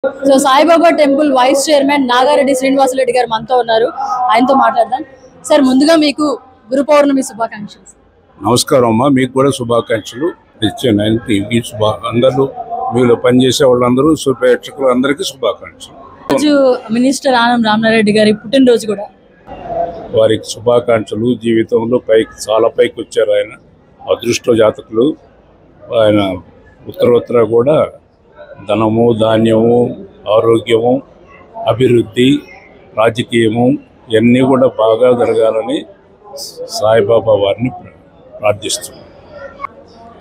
So Saibaba temple vice chairman Nagareddy Srinivasareddy గారు మనతో ఉన్నారు. ఆయనతో మాట్లాడదాం. సార్, ముందుగా మీకు గురు పౌర్ణమి శుభాకాంక్షలు. నమస్కారం అమ్మా, మీకు కూడా శుభాకాంక్షలు. అందరూ మీలో పనిచేసే వాళ్ళందరూ ప్రేక్షకులు అందరికీ శుభాకాంక్షలు. రోజు మినిస్టర్ ఆనం రామనారెడ్డి గారి పుట్టినరోజు కూడా, వారికి శుభాకాంక్షలు. జీవితంలో చాలా పైకి వచ్చారు ఆయన. అదృష్ట జాతకులు. ఆయన ఉత్తరోత్తర కూడా ధనము, ధాన్యము, ఆరోగ్యము, అభివృద్ధి, రాజకీయము ఇవన్నీ కూడా బాగా జరగాలని సాయిబాబా వారిని ప్రార్థిస్తున్నాం.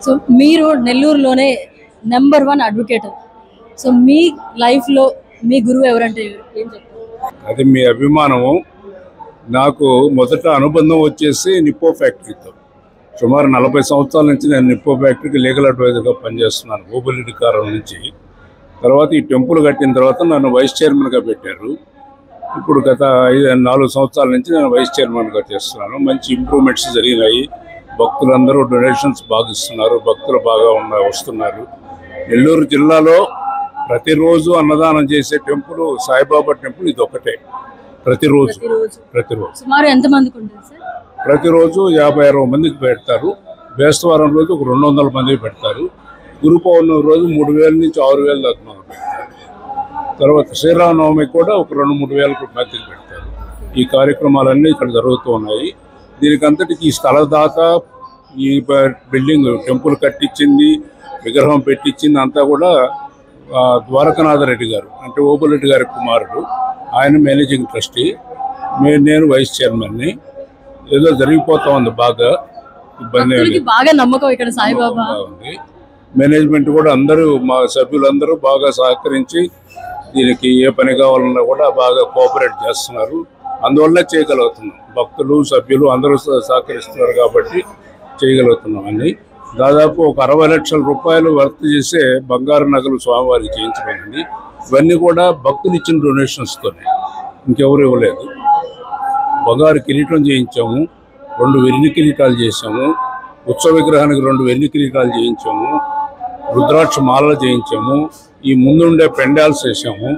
సో మీరు నెల్లూరులోనే నెంబర్ 1 అడ్వకేటర్. సో మీ లైఫ్లో మీ గురువు ఎవరంటే ఏం చెప్తారు? అది మీ అభిమానము. నాకు మొదట అనుబంధం వచ్చేసి నిప్పో ఫ్యాక్టరీతో. సుమారు 40 సంవత్సరాల నుంచి నేను నిప్పో ఫ్యాక్టరీకి లీగల్ అడ్వైజర్గా పనిచేస్తున్నాను, ఓబులెడ్డి కారం నుంచి. తర్వాత ఈ టెంపుల్ కట్టిన తర్వాత నన్ను వైస్ చైర్మన్గా పెట్టారు. ఇప్పుడు గత 4 సంవత్సరాల నుంచి నేను వైస్ చైర్మన్గా చేస్తున్నాను. మంచి ఇంప్రూవ్మెంట్స్ జరిగినాయి. భక్తులందరూ డొనేషన్స్ బాగా ఇస్తున్నారు, భక్తులు బాగా వస్తున్నారు. నెల్లూరు జిల్లాలో ప్రతిరోజు అన్నదానం చేసే టెంపుల్ సాయిబాబా టెంపుల్ ఇది ఒకటే. ప్రతిరోజు సుమారు ఎంతమందికి ఉంటుంది సార్? ప్రతిరోజు 50-60 మందికి పెడతారు. బేస్తవారం రోజు ఒక 200 మందికి పెడతారు. గురు పౌర్ణమి రోజు 3000 నుంచి 6000 దాకా మంది పెడతారు. తర్వాత శ్రీరామనవమికి కూడా ఒక 2-3 వేల మందికి పెడతారు. ఈ కార్యక్రమాలన్నీ ఇక్కడ జరుగుతూ ఉన్నాయి. దీనికి అంతటికి ఈ స్థలదాత, ఈ బిల్డింగ్ టెంపుల్ కట్టించింది, విగ్రహం పెట్టించింది అంతా కూడా ద్వారకనాథరెడ్డి గారు, అంటే ఓబులెడ్డి గారి కుమారుడు. ఆయన మేనేజింగ్ ట్రస్టీ, నేను వైస్ చైర్మన్ని. ఏదో జరిగిపోతా ఉంది, బాగా ఇబ్బంది బాగా నమ్మకం ఇక్కడ సాయిబాబా ఉంది. మేనేజ్మెంట్ కూడా అందరూ, మా సభ్యులందరూ బాగా సహకరించి దీనికి ఏ పని కావాలన్నా కూడా బాగా కోఆపరేట్ చేస్తున్నారు. అందువల్ల చేయగలుగుతున్నాం. భక్తులు, సభ్యులు అందరూ సహకరిస్తున్నారు కాబట్టి చేయగలుగుతున్నాం అన్ని. దాదాపు ఒక 60 లక్షల రూపాయలు వర్క్ చేసే బంగారు నగలు స్వామివారికి చేయించబడింది. ఇవన్నీ కూడా భక్తులు ఇచ్చిన డొనేషన్స్తోనే, ఇంకెవరు ఇవ్వలేదు. బంగారు కిరీటం చేయించాము, 2 వెండి కిరీటాలు చేసాము. ఉత్సవ విగ్రహానికి 2 వెండి కిరీటాలు చేయించాము. రుద్రాక్ష మాలలు చేయించాము. ఈ ముందుండే పెండాల్స్ వేసాము.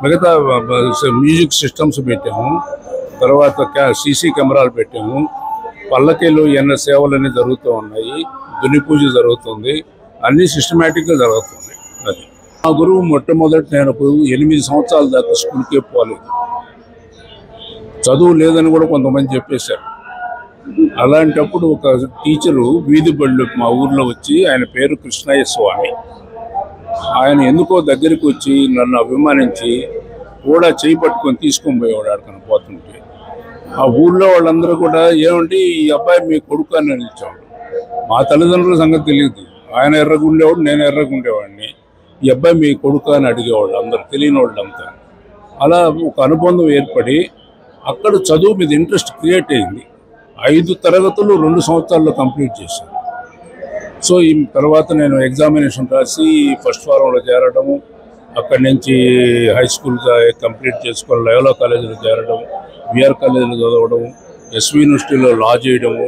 మిగతా మ్యూజిక్ సిస్టమ్స్ పెట్టాము. తర్వాత సీసీ కెమెరాలు పెట్టాము. పల్లకీలు ఎన్న సేవలన్నీ జరుగుతూ ఉన్నాయి. దుని పూజ జరుగుతుంది. అన్నీ సిస్టమేటిక్గా జరుగుతుంది. అది మా గురువు మొట్టమొదటి నేను 8 సంవత్సరాల దాకా స్కూల్కే పోలేదు. చదువు లేదని కూడా కొంతమంది చెప్పేశారు. అలాంటప్పుడు ఒక టీచరు వీధి బళ్ళు మా ఊర్లో వచ్చి, ఆయన పేరు కృష్ణయ్య స్వామి, ఆయన ఎందుకో దగ్గరికి వచ్చి నన్ను అభిమానించి కూడా చేయి పట్టుకొని తీసుకొని పోయేవాడు. ఆడుకొని పోతుంటే ఆ ఊళ్ళో వాళ్ళందరూ కూడా, ఏమంటే ఈ అబ్బాయి మీ కొడుకు అని నిలిచేవాడు. మా తల్లిదండ్రుల సంగతి తెలియదు. ఆయన ఎర్రగుండేవాడు, నేను ఎర్రగుండేవాడిని. ఈ అబ్బాయి మీ కొడుకు అని అడిగేవాళ్ళు అందరు, తెలియని వాళ్ళంతా. అలా ఒక అనుబంధం ఏర్పడి అక్కడ చదువు మీద ఇంట్రెస్ట్ క్రియేట్ అయింది. 5 తరగతులు 2 సంవత్సరాల్లో కంప్లీట్ చేశాను. సో ఈ తర్వాత నేను ఎగ్జామినేషన్ రాసి ఫస్ట్ ఫారంలో చేరడము, అక్కడి నుంచి హై స్కూల్గా కంప్లీట్ చేసుకొని లయోలా కాలేజీలో చేరడం, విఆర్ కాలేజీలో చదవడం, ఎస్వి యూనివర్సిటీలో లా చేయడము.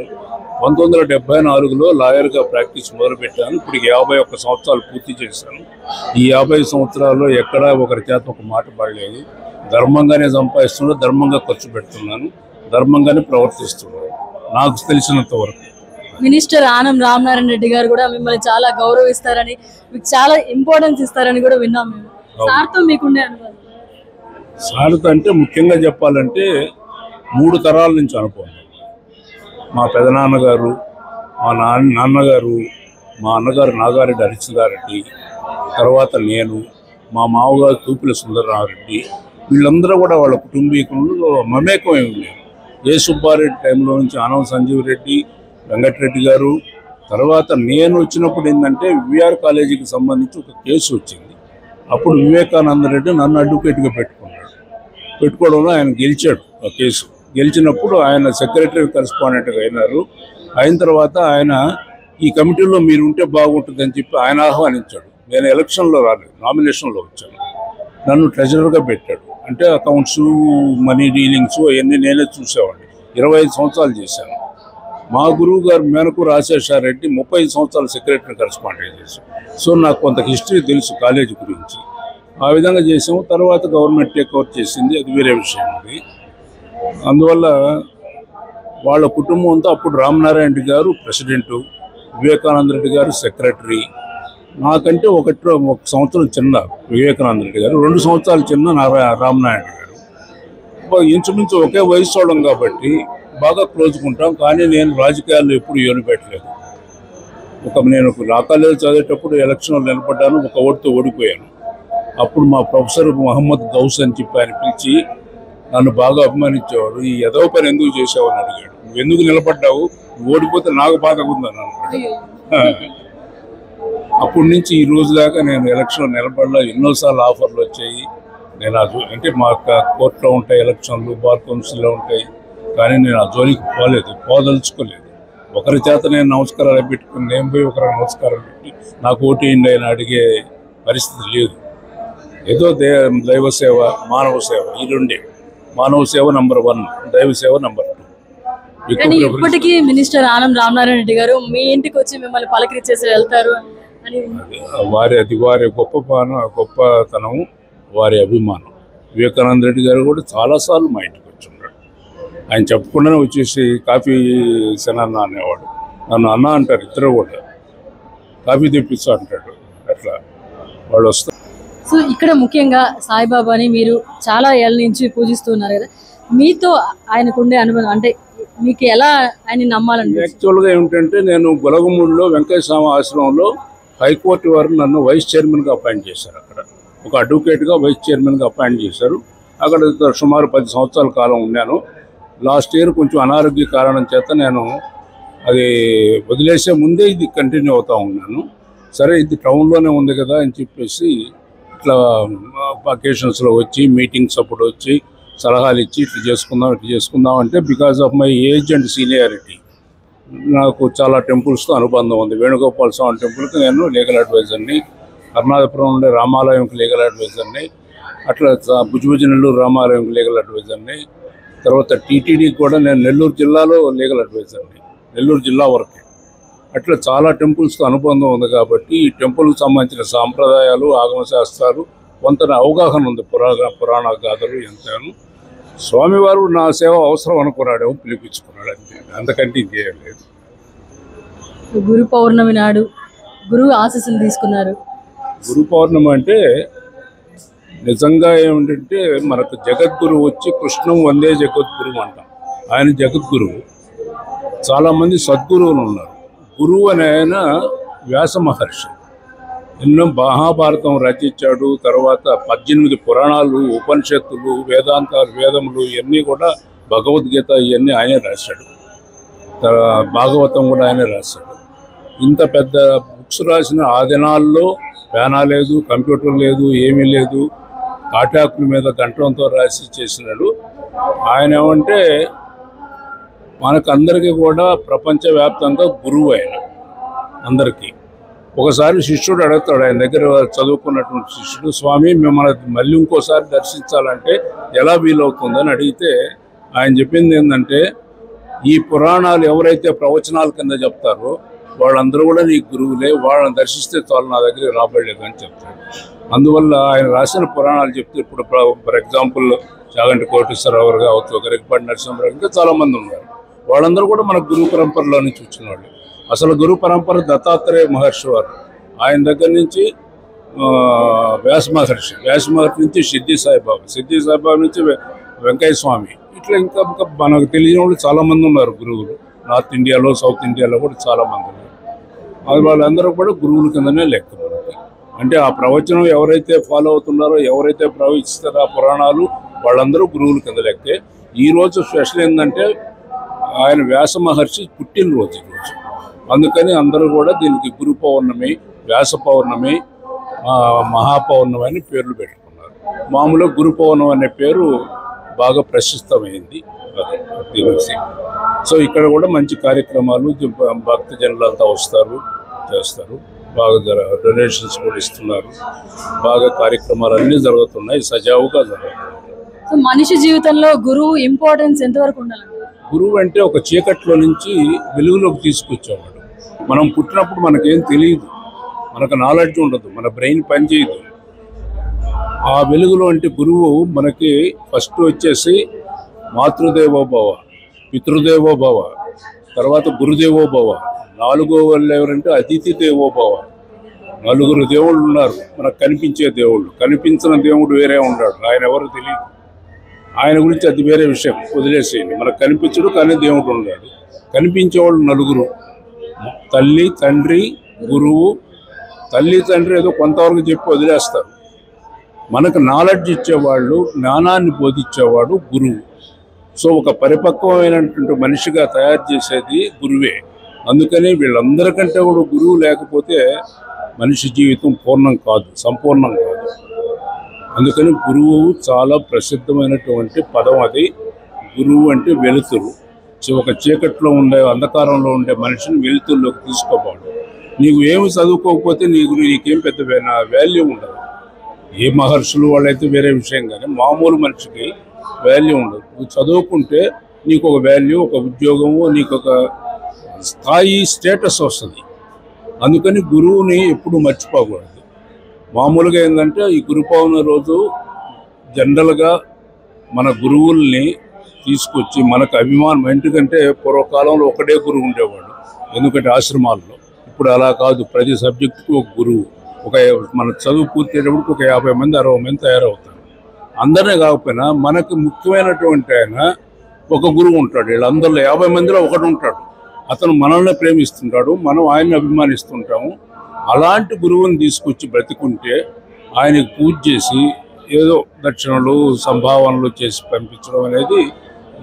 1974లో లాయర్గా ప్రాక్టీస్ మొదలుపెట్టాను. ఇప్పుడు 51 సంవత్సరాలు పూర్తి చేశాను. ఈ 50 సంవత్సరాల్లో ఎక్కడా ఒకరి చేత ఒక మాట పడలేదు. ధర్మంగానే సంపాదిస్తున్నాను, ధర్మంగా ఖర్చు పెడుతున్నాను, ధర్మంగానే ప్రవర్తిస్తున్నాను నాకు తెలిసినంత వరకు. మినిస్టర్ ఆనం రామనారాయణ రెడ్డి గారు కూడా మిమ్మల్ని చాలా గౌరవిస్తారని, మీకు చాలా ఇంపార్టెన్స్ ఇస్తారని కూడా విన్నాం మేము. సార్తో మీకుండే అనుభవం? సార్తో అంటే ముఖ్యంగా చెప్పాలంటే 3 తరాల నుంచి అనుభవం. మా పెదనాన్నగారు, మా నాన్నగారు, మా అన్నగారు నాగారెడ్డి హరిచంద్రారెడ్డి, తర్వాత నేను, మా మామగారు తూపుల సుందరరామరెడ్డి, వీళ్ళందరూ కూడా వాళ్ళ కుటుంబీకులు మమేకమై ఉన్నారు. ఏ సుబ్బారెడ్డి టైంలో నుంచి ఆనం సంజీవ్ రెడ్డి, వెంకటరెడ్డి గారు. తర్వాత నేను వచ్చినప్పుడు ఏంటంటే విఆర్ కాలేజీకి సంబంధించి ఒక కేసు వచ్చింది. అప్పుడు వివేకానంద రెడ్డి నన్ను అడ్వకేట్గా పెట్టుకోవడంలో ఆయన గెలిచాడు. ఆ కేసు గెలిచినప్పుడు ఆయన సెక్రటరీ కరెస్పాండెంట్గా అయినారు. అయిన తర్వాత ఆయన ఈ కమిటీలో మీరు ఉంటే బాగుంటుందని చెప్పి ఆయన ఆహ్వానించాడు. నేను ఎలక్షన్లో రాలేదు, నామినేషన్లో వచ్చాను. నన్ను ట్రెజరర్గా పెట్టాడు. అంటే అకౌంట్స్, మనీ డీలింగ్స్ అవన్నీ నేనే చూసేవాడిని. 25 సంవత్సరాలు చేశాను. మా గురువు గారు మేనకు రాజశేఖరరెడ్డి 35 సంవత్సరాలు సెక్రటరీ కరెస్పాండెంట్ చేశారు. సో నాకు కొంత హిస్టరీ తెలుసు కాలేజీ గురించి. ఆ విధంగా చేసాము. తర్వాత గవర్నమెంట్ టేక్ ఓవర్ చేసింది, అది వేరే విషయం. అది అందువల్ల వాళ్ళ కుటుంబంతో అప్పుడు రామనారాయణ రెడ్డి గారు ప్రెసిడెంటు, వివేకానంద రెడ్డి గారు సెక్రటరీ, నాకంటే ఒక సంవత్సరం చిన్న వివేకానంద రెడ్డి గారు, 2 సంవత్సరాలు చిన్న రామనారాయణ రెడ్డి గారు. ఇంచుమించు ఒకే వయసు వాళ్ళం కాబట్టి బాగా క్లోజ్గా కానీ నేను రాజకీయాల్లో ఎప్పుడు యోని పెట్టలేదు. నేను లా కాలేజీ చదివేటప్పుడు ఎలక్షన్లో నిలబడ్డాను, ఒక ఓటుతో ఓడిపోయాను. అప్పుడు మా ప్రొఫెసర్ మహమ్మద్ గౌస్ అని చెప్పి ఆయన పిలిచి నన్ను బాగా అభిమానించేవాడు. ఈ ఎదవ పని ఎందుకు చేసావు అని అడిగాడు. నువ్వు ఎందుకు నిలబడ్డావు, నువ్వు ఓడిపోతే నాకు బాధగా ఉందని అన్నాడు. అప్పటి నుంచి ఈ రోజు దాకా నేను ఎలక్షన్లో నిలబడలా. ఎన్నోసార్లు ఆఫర్లు వచ్చాయి. నేను అంటే మా కోర్టులో ఉంటాయి ఎలక్షన్లు, బార్ కౌన్సిల్లో ఉంటాయి, కానీ నేను ఆ జోలికి పోదలుచుకోలేదు. ఒకరి చేత నేను నమస్కారాలు పెట్టుకుని నేను పోయి ఒకరికి నమస్కారం పెట్టి నాకు ఓటేయండి అని అడిగే పరిస్థితి లేదు. ఏదో దైవ సేవ, మానవ సేవ, ఈ రెండే. మానవ సేవ నంబర్ 1, దైవ సేవ నంబర్ 2. కానీ ఇప్పటికీ మినిస్టర్ ఆనం రామనారాయణ రెడ్డి గారు మీ ఇంటికి వచ్చి మిమ్మల్ని పలకరించేసి వెళ్తారు అని వారి గొప్పతనం, వారి అభిమానం. వివేకానంద రెడ్డి గారు కూడా చాలాసార్లు మా ఇంటికి వచ్చి ఉన్నాడు. ఆయన చెప్పకుండానే వచ్చేసి కాఫీ సెనన్న అనేవాడు. నన్ను అన్న అంటారు, ఇద్దరు కూడా కాఫీ తెప్పిస్తా అంటాడు. అట్లా వాళ్ళు వస్తారు. సో ఇక్కడ ముఖ్యంగా సాయిబాబాని మీరు చాలా ఏళ్ళ నుంచి పూజిస్తున్నారు కదా, మీతో ఆయనకుండే అనుభవం అంటే మీకు ఎలా ఆయన నమ్మాలని? యాక్చువల్గా ఏమిటంటే నేను గొలగమూడిలో వెంకయ్య స్వామి ఆశ్రమంలో హైకోర్టు వారు నన్ను వైస్ చైర్మన్గా అపాయింట్ చేశారు. అక్కడ ఒక అడ్వకేట్గా వైస్ చైర్మన్గా అపాయింట్ చేశారు. అక్కడ సుమారు 10 సంవత్సరాల కాలం ఉన్నాను. లాస్ట్ ఇయర్ కొంచెం అనారోగ్య కారణం చేత నేను అది వదిలేసే ముందే ఇది కంటిన్యూ అవుతూ ఉన్నాను. సరే ఇది టౌన్లోనే ఉంది కదా అని చెప్పేసి ఇట్లా అకేషన్స్లో వచ్చి మీటింగ్స్ అప్పుడు వచ్చి సలహాలు ఇచ్చి ఇట్లా చేసుకుందాం అంటే because of my age and seniority నాకు చాలా టెంపుల్స్తో అనుబంధం ఉంది. వేణుగోపాల స్వామి టెంపుల్కి నేను లీగల్ అడ్వైజర్ని, కర్ణాటకపురం ఉండే రామాలయంకి లీగల్ అడ్వైజర్ని, అట్లా భుజభుజ నెల్లూరు రామాలయంకి లీగల్ అడ్వైజర్ని, తర్వాత టీటీడీకి కూడా నేను నెల్లూరు జిల్లాలో లీగల్ అడ్వైజర్ని, నెల్లూరు జిల్లా వరకే. అట్లా చాలా టెంపుల్స్తో అనుబంధం ఉంది కాబట్టి ఈ టెంపుల్కి సంబంధించిన సాంప్రదాయాలు, ఆగమ శాస్త్రాలు కొంత అవగాహన ఉంది. పురాణ గాథలు ఎంతగానో. స్వామివారు నా సేవ అవసరం అనుకున్నాడేమో పిలిపించుకున్నాడు, అంతే, అంతకంటే ఇంకేం లేదు. గురు పౌర్ణమి నాడు గురువు ఆశీస్సులు తీసుకున్నారు. గురు పౌర్ణమి అంటే నిజంగా ఏమిటంటే మనకు జగద్గురువు వచ్చి కృష్ణం వందే జగద్గురువు అంటాం. ఆయన జగద్గురువు. చాలామంది సద్గురువులు ఉన్నారు. గురువు అనే ఆయన వ్యాస మహర్షి. ఎన్నో మహాభారతం రచించాడు. తర్వాత 18 పురాణాలు, ఉపనిషత్తులు, వేదాంతాలు, వేదములు ఇవన్నీ కూడా, భగవద్గీత ఇవన్నీ ఆయనే రాశాడు. భాగవతం కూడా ఆయనే రాశాడు. ఇంత పెద్ద బుక్స్ రాసిన ఆ దినాల్లో పేనా లేదు, కంప్యూటర్ లేదు, ఏమీ లేదు. కాటాకుల మీద గంటంతో రాసి చేసినాడు. ఆయన ఏమంటే మనకందరికీ కూడా ప్రపంచవ్యాప్తంగా గురువు ఆయన అందరికీ. ఒకసారి శిష్యుడు అడుగుతాడు, ఆయన దగ్గర చదువుకున్నటువంటి శిష్యుడు, స్వామి మిమ్మల్ని మళ్ళీ ఇంకోసారి దర్శించాలంటే ఎలా వీలవుతుందని అడిగితే ఆయన చెప్పింది ఏంటంటే, ఈ పురాణాలు ఎవరైతే ప్రవచనాల కింద చెప్తారో వాళ్ళందరూ కూడా నీ గురువులే, వాళ్ళని దర్శిస్తే చాలు నా దగ్గర రాబడలేదు అని చెప్తాడు. అందువల్ల ఆయన రాసిన పురాణాలు చెప్తే ఇప్పుడు ఫర్ ఎగ్జాంపుల్ చాగంటి కోటేశ్వరరావు గారు కావచ్చు, గరికపాటి నరసింహరావు, ఇంకా చాలామంది ఉన్నారు. వాళ్ళందరూ కూడా మన గురు పరంపరలో నుంచి వచ్చిన వాళ్ళు. అసలు గురు పరంపర దత్తాత్రేయ మహర్షి వారు. ఆయన దగ్గర నుంచి వ్యాస మహర్షి నుంచి సిద్ధి సాయిబాబా నుంచి వెంకయ్య స్వామి, ఇట్లా ఇంకా మనకు తెలియని వాళ్ళు చాలామంది ఉన్నారు గురువులు. నార్త్ ఇండియాలో, సౌత్ ఇండియాలో కూడా చాలామంది ఉన్నారు. అది వాళ్ళందరూ కూడా గురువుల కిందనే లెక్క మనకి. అంటే ఆ ప్రవచనం ఎవరైతే ఫాలో అవుతున్నారో, ఎవరైతే ప్రవచిస్తారో ఆ పురాణాలు, వాళ్ళందరూ గురువుల కింద లెక్కే. ఈరోజు స్పెషల్ ఏంటంటే ఆయన వ్యాస మహర్షి పుట్టినరోజు ఈరోజు. అందుకని అందరూ కూడా దీనికి గురు పౌర్ణమి, వ్యాస పౌర్ణమి, మహాపౌర్ణమి అని పేర్లు పెట్టుకున్నారు. మామూలుగా గురు పౌర్ణమి అనే పేరు బాగా ప్రశస్తమైంది దీనికి. సో ఇక్కడ కూడా మంచి కార్యక్రమాలు, భక్తజనులంతా వస్తారు, చేస్తారు. బాగా డొనేషన్స్ కూడా ఇస్తున్నారు. బాగా కార్యక్రమాలు అన్నీ జరుగుతున్నాయి, సజావుగా జరుగుతున్నాయి. మనిషి జీవితంలో గురువు ఇంపార్టెన్స్ ఎంతవరకు ఉండాలి? గురువు అంటే ఒక చీకట్లో నుంచి వెలుగులోకి తీసుకొచ్చేవాడు. మనం పుట్టినప్పుడు మనకేం తెలియదు, మనకు నాలెడ్జ్ ఉండదు, మన బ్రెయిన్ పనిచేయదు. ఆ వెలుగులో అంటే గురువు మనకి ఫస్ట్ వచ్చేసి మాతృదేవోభవ, పితృదేవోభవ, తర్వాత గురుదేవోభవ, నాలుగో వాళ్ళు ఎవరంటే అతిథి దేవోభవ. నలుగురు దేవుళ్ళు ఉన్నారు మనకు కనిపించే దేవుళ్ళు. కనిపించిన దేవుడు వేరే ఉన్నాడు, ఆయన ఎవరు తెలియదు. ఆయన గురించి అది వేరే విషయం, వదిలేసేయండి. మనకు కనిపించడు కానీ దేవుడు ఉన్నాడు. కనిపించేవాళ్ళు నలుగురు: తల్లి, తండ్రి, గురువు. తల్లి తండ్రి ఏదో కొంతవరకు చెప్పి వదిలేస్తారు. మనకు నాలెడ్జ్ ఇచ్చేవాళ్ళు, జ్ఞానాన్ని బోధించేవాడు గురువు. సో ఒక పరిపక్వమైనటువంటి మనిషిగా తయారు చేసేది గురువే. అందుకని వీళ్ళందరికంటే కూడా గురువు లేకపోతే మనిషి జీవితం పూర్ణం కాదు, సంపూర్ణం కాదు. అందుకని గురువు చాలా ప్రసిద్ధమైనటువంటి పదం. అది గురువు అంటే వెలుతురు. ఒక చీకట్లో ఉండే, అంధకారంలో ఉండే మనిషిని వెలుతురులోకి తీసుకోవాలి. నీకు ఏమి చదువుకోకపోతే నీకేం పెద్ద వాల్యూ ఉండదు. ఏ మహర్షులు వాళ్ళైతే వేరే విషయం, కానీ మామూలు మనిషికి వాల్యూ ఉండదు. నువ్వు చదువుకుంటే నీకు ఒక వాల్యూ, ఒక ఉద్యోగము, నీకు ఒక స్థాయి, స్టేటస్ వస్తుంది. అందుకని గురువుని ఎప్పుడు మర్చిపోకూడదు. మామూలుగా ఏంటంటే ఈ గురు పౌర్ణమి రోజు జనరల్గా మన గురువుల్ని తీసుకొచ్చి మనకు అభిమానం. ఎందుకంటే పూర్వకాలంలో ఒకటే గురువు ఉండేవాడు, ఎందుకంటే ఆశ్రమాల్లో. ఇప్పుడు అలా కాదు, ప్రతి సబ్జెక్టుకు ఒక గురువు. మన చదువు పూర్తయ్యేటప్పటికి ఒక 50 మంది 60 మంది తయారవుతారు. అందరినీ కాకపోయినా మనకు ముఖ్యమైనటువంటి ఆయన ఒక గురువు ఉంటాడు. వీళ్ళందరిలో 50 మందిలో ఒకడు ఉంటాడు. అతను మనల్ని ప్రేమిస్తుంటాడు, మనం ఆయన్ని అభిమానిస్తుంటాము. అలాంటి గురువుని తీసుకొచ్చి బ్రతికుంటే ఆయనకు పూజ చేసి ఏదో దక్షిణలు, సంభావనలు చేసి పంపించడం అనేది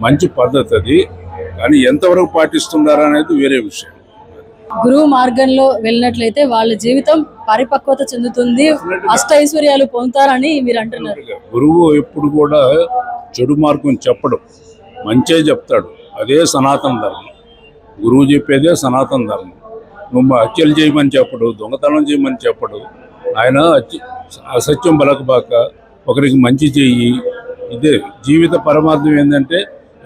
మంచి పద్ధతి. అది కానీ ఎంతవరకు పాటిస్తున్నారా అనేది వేరే విషయం. గురువు మార్గంలో వెళ్ళినట్లయితే వాళ్ళ జీవితం పరిపక్వత చెందుతుంది, అష్టైశ్వర్యాలు పొందుతారని మీరు అంటున్నారు. గురువు ఎప్పుడు కూడా చెడు మార్గం చెప్పడు, మంచే చెప్తాడు. అదే సనాతన ధర్మం. గురువు చెప్పేదే సనాతన ధర్మం. నువ్వు హత్యలు చేయమని చెప్పడు, దొంగతనం చేయమని చెప్పడు. ఆయన అసత్యం బలకబాక ఒకరికి మంచి చెయ్యి. ఇదే జీవిత పరమార్థం. ఏంటంటే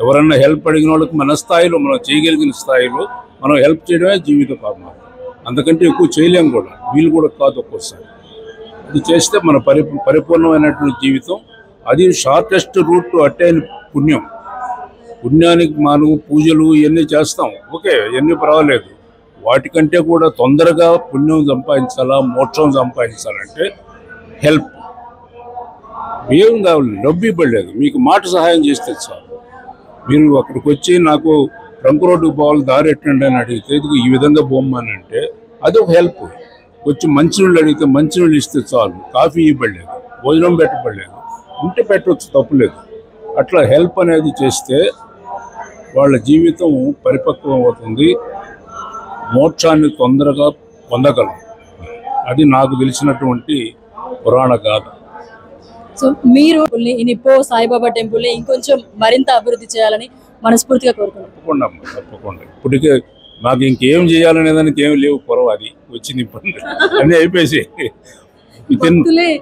ఎవరన్నా హెల్ప్ అడిగిన వాళ్ళకి మన స్థాయిలో, మనం చేయగలిగిన స్థాయిలో మనం హెల్ప్ చేయడమే జీవిత పరమార్థం. అంతకంటే ఎక్కువ చేయలేము కూడా, వీలు కూడా కాదు ఒక్కోసారి. అది చేస్తే మన పరిపూర్ణమైనటువంటి జీవితం. అది షార్టెస్ట్ రూట్ టు అటైన్ పుణ్యం. పుణ్యానికి మనం పూజలు ఇవన్నీ చేస్తాం, ఓకే, ఇవన్నీ పర్వాలేదు. వాటికంటే కూడా తొందరగా పుణ్యం సంపాదించాలా, మోక్షం సంపాదించాలంటే హెల్ప్. ఏం కావాలి, డబ్బు ఇవ్వలేదు, మీకు మాట సహాయం చేస్తే చాలు. మీరు అక్కడికి వచ్చి నాకు ట్రంక్ రోడ్డుకు పోవాలి, దారి ఎట్టండి అని అడిగితే ఈ విధంగా బొమ్మని అంటే అది ఒక హెల్ప్. వచ్చి మంచినీళ్ళు అడిగితే మంచినీళ్ళు ఇస్తే చాలు. కాఫీ ఇవ్వలేదు, భోజనం పెట్టబడలేదు, ఉంటే పెట్టవచ్చు, తప్పులేదు. అట్లా హెల్ప్ అనేది చేస్తే వాళ్ళ జీవితం పరిపక్వం అవుతుంది, మోక్షాన్ని తొందరగా పొందగలం. అది నాకు తెలిసినటువంటి పురాణ గాథ. సో మీరు నిప్పో సాయిబాబా టెంపుల్ని ఇంకొంచెం మరింత అభివృద్ధి చేయాలని మనస్ఫూర్తిగా కోరుకుంటున్నాను. తప్పకుండా. ఇప్పటికే నాకు ఇంకేం చేయాలనే దానికి ఏమి లేవు, పొరవ అది వచ్చింది. ఇప్పుడు అన్నీ అయిపోయి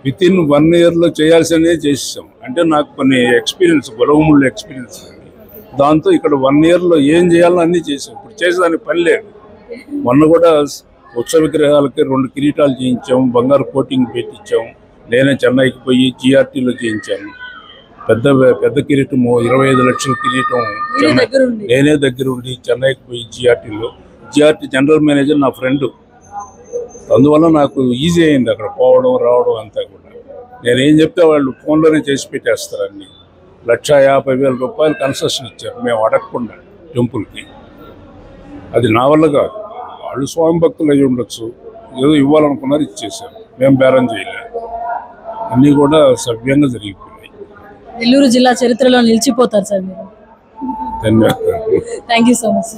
విత్ ఇన్ 1 yearలో చేయాల్సినవి చేసేసాం. అంటే నాకు కొన్ని ఎక్స్పీరియన్స్, గొడవముళ్ళ ఎక్స్పీరియన్స్. దాంతో ఇక్కడ 1 yearలో ఏం చేయాలో అన్నీ చేసాం. ఇప్పుడు చేసేదానికి పని లేదు. మొన్న కూడా ఉత్సవ విగ్రహాలకి 2 కిరీటాలు చేయించాము, బంగారు కోటింగ్ పెట్టించాము. నేనే చెన్నైకి పోయి GRTలో చేయించాను. పెద్ద కిరీటము, 25 లక్షల కిరీటం నేనే దగ్గర ఉండి చెన్నైకి పోయి GRT జనరల్ మేనేజర్ నా ఫ్రెండ్. అందువల్ల నాకు ఈజీ అయింది అక్కడ పోవడం రావడం అంతా కూడా. నేనేం చెప్తే వాళ్ళు ఫోన్లోనే చేసి పెట్టేస్తారు అన్నీ. 1,50,000 రూపాయలు కన్సెషన్ ఇచ్చారు మేము అడగకుండా టెంపుల్కి. అది నా వల్ల కాదు, వాళ్ళు స్వామి భక్తులు అయ్యి ఉండొచ్చు, ఏదో ఇవ్వాలనుకున్నారు, ఇచ్చేసారు. మేము బేరం చేయలేదు. అన్నీ కూడా సవ్యంగా జరిగిపోయాయి. నెల్లూరు జిల్లా చరిత్రలో నిలిచిపోతారు సార్ మీరు. ధన్యవాదాలు. Thank you so much.